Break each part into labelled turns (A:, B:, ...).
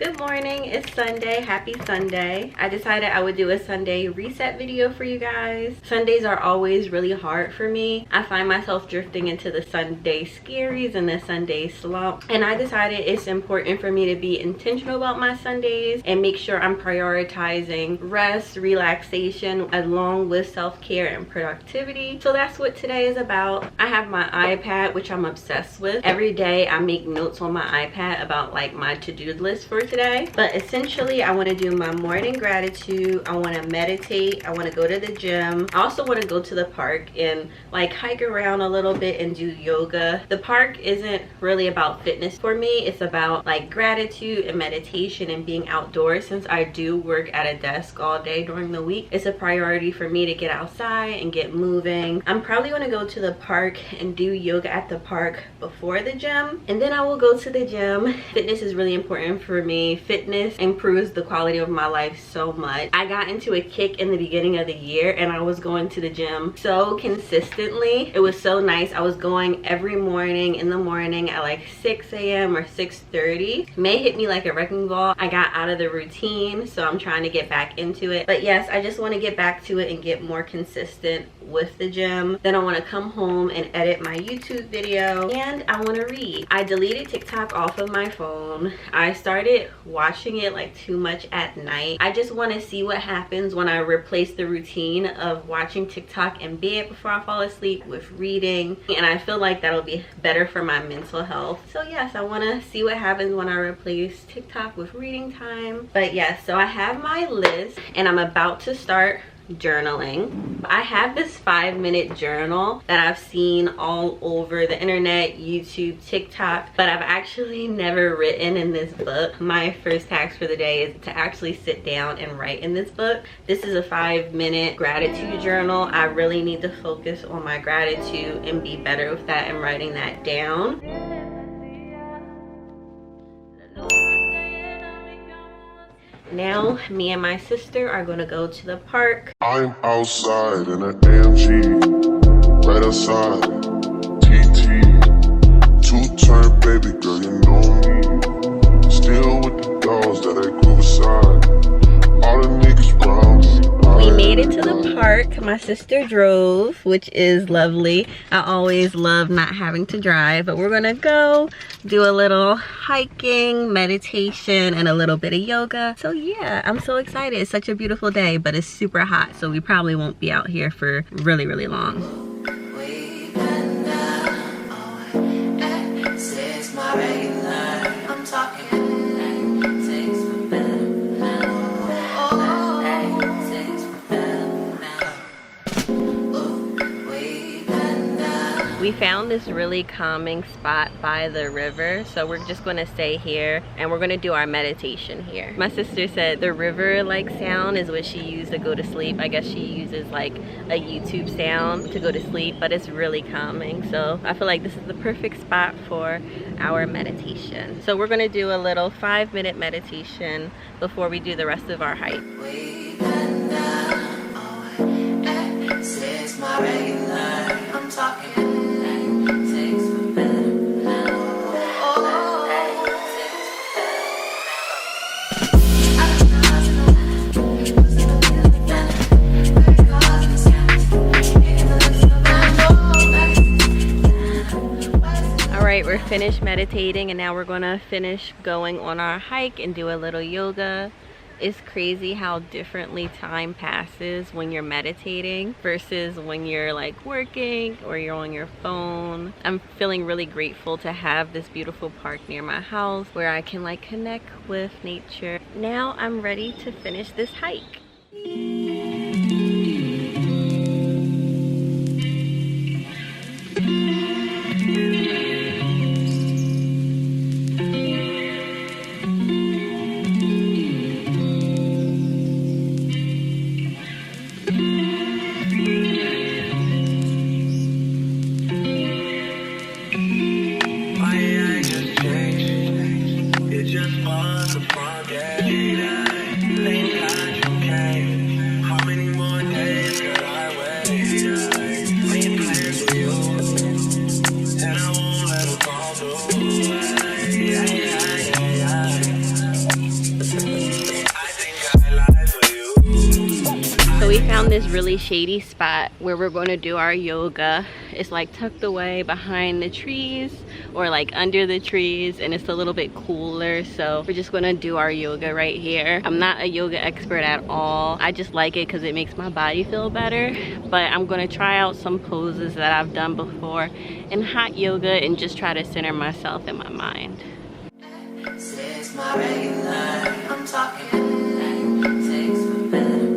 A: Good morning, it's Sunday. Happy Sunday. I decided I would do a Sunday reset video for you guys. Sundays are always really hard for me. I find myself drifting into the Sunday scaries and the Sunday slump, and I decided it's important for me to be intentional about my Sundays and make sure I'm prioritizing rest, relaxation, along with self-care and productivity. So that's what today is about. I have my iPad, which I'm obsessed with. Every day I make notes on my iPad about like my to-do list for today, but essentially I want to do my morning gratitude. I want to meditate. I want to go to the gym. I also want to go to the park and like hike around a little bit and do yoga. The park isn't really about fitness for me. It's about like gratitude and meditation and being outdoors. Since I do work at a desk all day during the week, it's a priority for me to get outside and get moving. I'm probably going to go to the park and do yoga at the park before the gym, and then I will go to the gym. Fitness is really important for me. Fitness improves the quality of my life so much. I got into a kick in the beginning of the year and I was going to the gym so consistently. It was so nice. I was going every morning in the morning at like 6 a.m. or 6:30. May hit me like a wrecking ball. I got out of the routine, so I'm trying to get back into it. But yes, I just want to get back to it and get more consistent with the gym. Then I want to come home and edit my YouTube video, and I want to read. I deleted TikTok off of my phone. I started watching it like too much at night. I just want to see what happens when I replace the routine of watching TikTok in bed before I fall asleep with reading, and I feel like that'll be better for my mental health. So yes, I want to see what happens when I replace TikTok with reading time. But yes, so I have my list and I'm about to start journaling. I have this 5-minute journal that I've seen all over the internet, YouTube, TikTok, but I've actually never written in this book. My first task for the day is to actually sit down and write in this book. This is a 5-minute gratitude journal. I really need to focus on my gratitude and be better with that and writing that down. Now, me and my sister are gonna go to the park.
B: I'm outside in an AMG, right outside, TT, two-turn baby girl, you know me, still with the dogs that I grew beside, all the niggas brown.
A: We made it to the park. My sister drove, which is lovely. I always love not having to drive, but we're gonna go do a little hiking, meditation, and a little bit of yoga. So yeah, I'm so excited. It's such a beautiful day, but it's super hot, so we probably won't be out here for really, really long. We found this really calming spot by the river, so we're just gonna stay here and we're gonna do our meditation here. My sister said the river like sound is what she used to go to sleep. I guess she uses like a YouTube sound to go to sleep, but it's really calming. So I feel like this is the perfect spot for our meditation. So we're gonna do a little 5-minute meditation before we do the rest of our hike. We're finished meditating and now we're gonna finish going on our hike and do a little yoga. It's crazy how differently time passes when you're meditating versus when you're like working or you're on your phone. I'm feeling really grateful to have this beautiful park near my house where I can like connect with nature. Now I'm ready to finish this hike. really shady spot where we're going to do our yoga. It's like tucked away behind the trees or like under the trees, and it's a little bit cooler, so we're just going to do our yoga right here. I'm not a yoga expert at all. I just like it because it makes my body feel better, but I'm going to try out some poses that I've done before in hot yoga and just try to center myself in my mind.
C: It's my regular, I'm talking. Takes for better.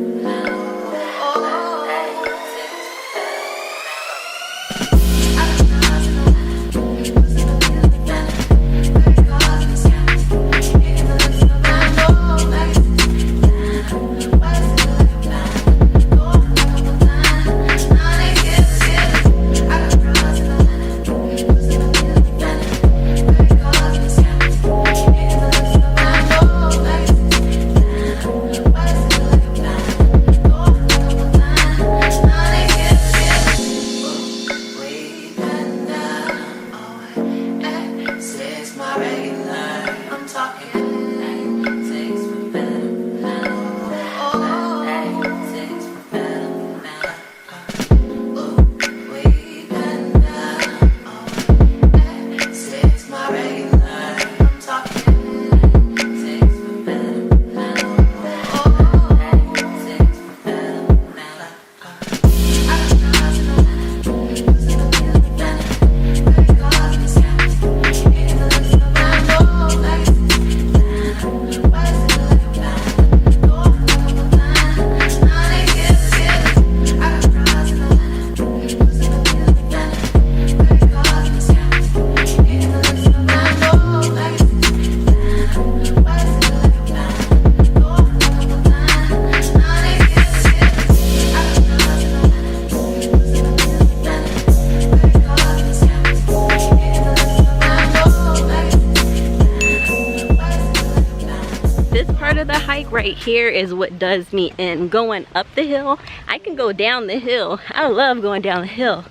A: Right here is what does me in. Going up the hill, I can go down the hill. I love going down the hill,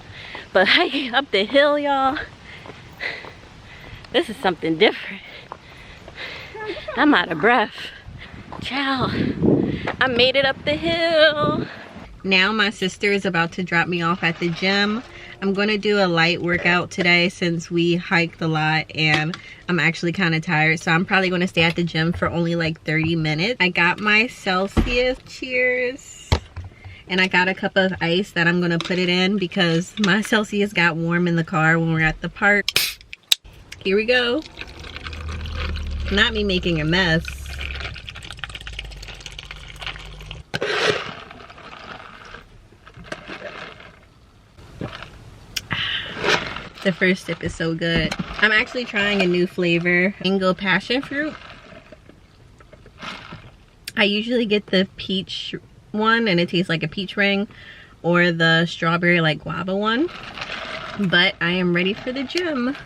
A: but hiking up the hill, y'all, this is something different. I'm out of breath. Ciao. I made it up the hill. Now my sister is about to drop me off at the gym. I'm gonna do a light workout today since we hiked a lot and I'm actually kind of tired, so I'm probably gonna stay at the gym for only like 30 minutes. I got my Celsius, cheers, and I got a cup of ice that I'm gonna put it in because my Celsius got warm in the car when we were at the park. Here we go. Not me making a mess. The first sip is so good. I'm actually trying a new flavor, mango passion fruit. I usually get the peach one and it tastes like a peach ring, or the strawberry like guava one, but I am ready for the gym.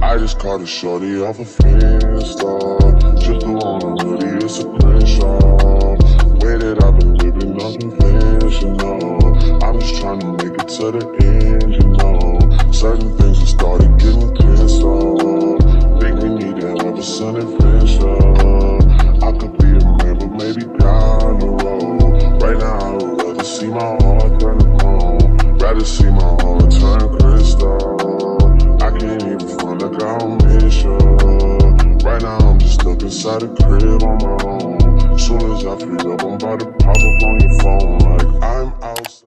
B: I just caught a shorty off a Finsta. Just the one on hoodie, it's a screenshot. Way that I've been living unconventional. I'm just trying to make it to the end, you know. Certain things have started getting pissed off. Think we need to have a sun adventure. I could be a man, but maybe down the road. Right now, I would rather see my heart turn to chrome. Rather see my heart turn crystal. I can't even front like I don't miss you. Right now, I'm just stuck inside the crib on my own. Soon as I free up, I'm about to pop up on your phone like I'm outside.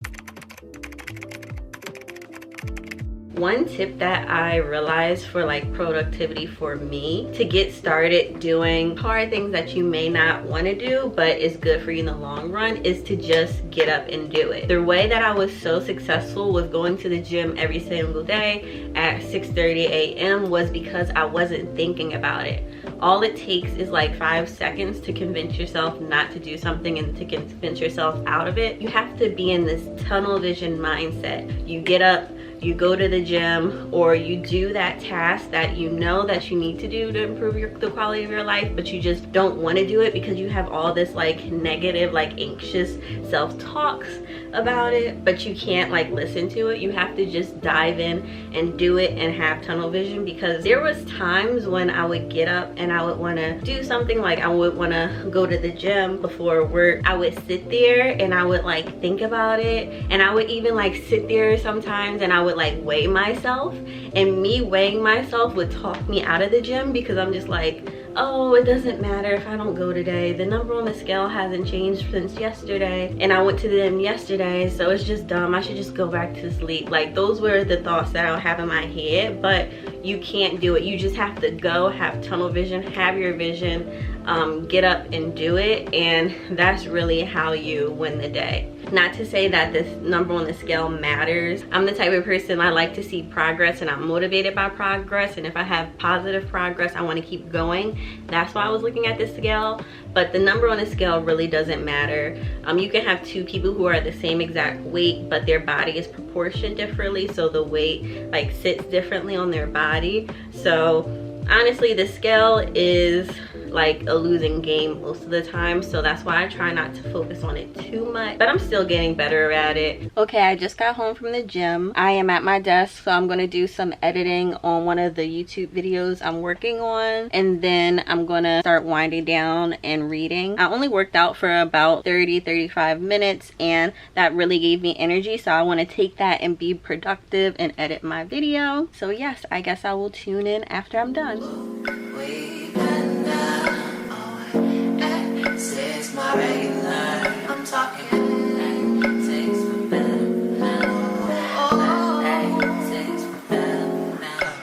A: One tip that I realized for like productivity for me to get started doing hard things that you may not want to do but is good for you in the long run is to just get up and do it. The way that I was so successful with going to the gym every single day at 6:30 a.m. was because I wasn't thinking about it. All it takes is like 5 seconds to convince yourself not to do something and to convince yourself out of it. You have to be in this tunnel vision mindset. You get up, you go to the gym or you do that task that you know that you need to do to improve the quality of your life, but you just don't want to do it because you have all this like negative, like anxious self-talks about it, but you can't like listen to it. You have to just dive in and do it and have tunnel vision, because there was times when I would get up and I would want to do something, like I would want to go to the gym before work. I would sit there and I would like think about it, and I would even like sit there sometimes and I would like weigh myself, and me weighing myself would talk me out of the gym because I'm just like, oh, it doesn't matter if I don't go today. The number on the scale hasn't changed since yesterday, and I went to the gym yesterday, so it's just dumb. I should just go back to sleep. Like, those were the thoughts that I would have in my head, but you can't do it. You just have to go, have tunnel vision, have your vision, get up and do it, and that's really how you win the day. Not to say that this number on the scale matters. I'm the type of person, I like to see progress, and I'm motivated by progress, and if I have positive progress, I want to keep going. That's why I was looking at this scale, but the number on the scale really doesn't matter. You can have two people who are the same exact weight, but their body is proportioned differently, so the weight like sits differently on their body. So honestly, the scale is like a losing game most of the time, so that's why I try not to focus on it too much, but I'm still getting better at it. Okay, I just got home from the gym. I am at my desk, so I'm going to do some editing on one of the YouTube videos I'm working on, and then I'm going to start winding down and reading. I only worked out for about 30-35 minutes, and that really gave me energy, so I want to take that and be productive and edit my video. So yes, I guess I will tune in after I'm done.
C: It's my regular. I'm talking things for better now. Things for better now.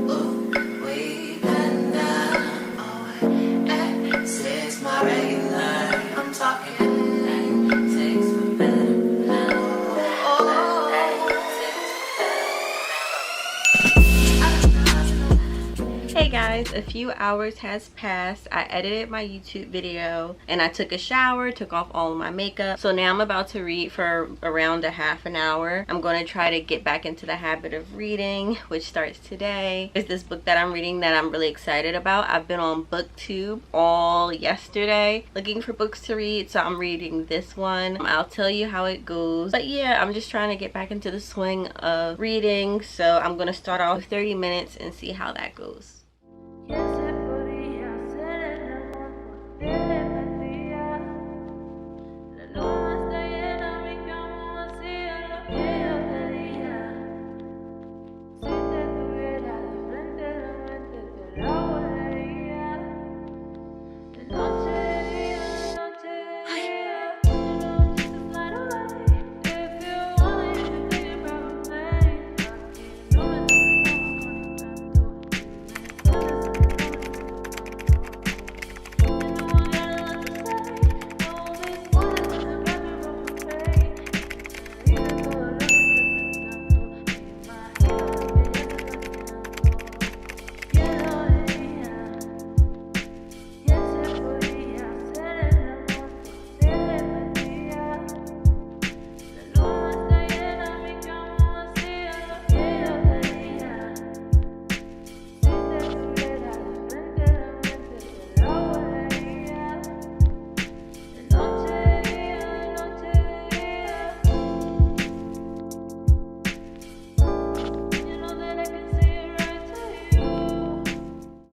C: Oh, way better now. It's my regular. I'm talking things for better now.
A: Hey guys, a few hours has passed. I edited my YouTube video and I took a shower, took off all of my makeup. So now I'm about to read for around a half an hour. I'm going to try to get back into the habit of reading, which starts today. It's this book that I'm reading that I'm really excited about. I've been on BookTube all yesterday looking for books to read, so I'm reading this one. I'll tell you how it goes. But yeah, I'm just trying to get back into the swing of reading, so I'm going to start off with 30 minutes and see how that goes. Yes.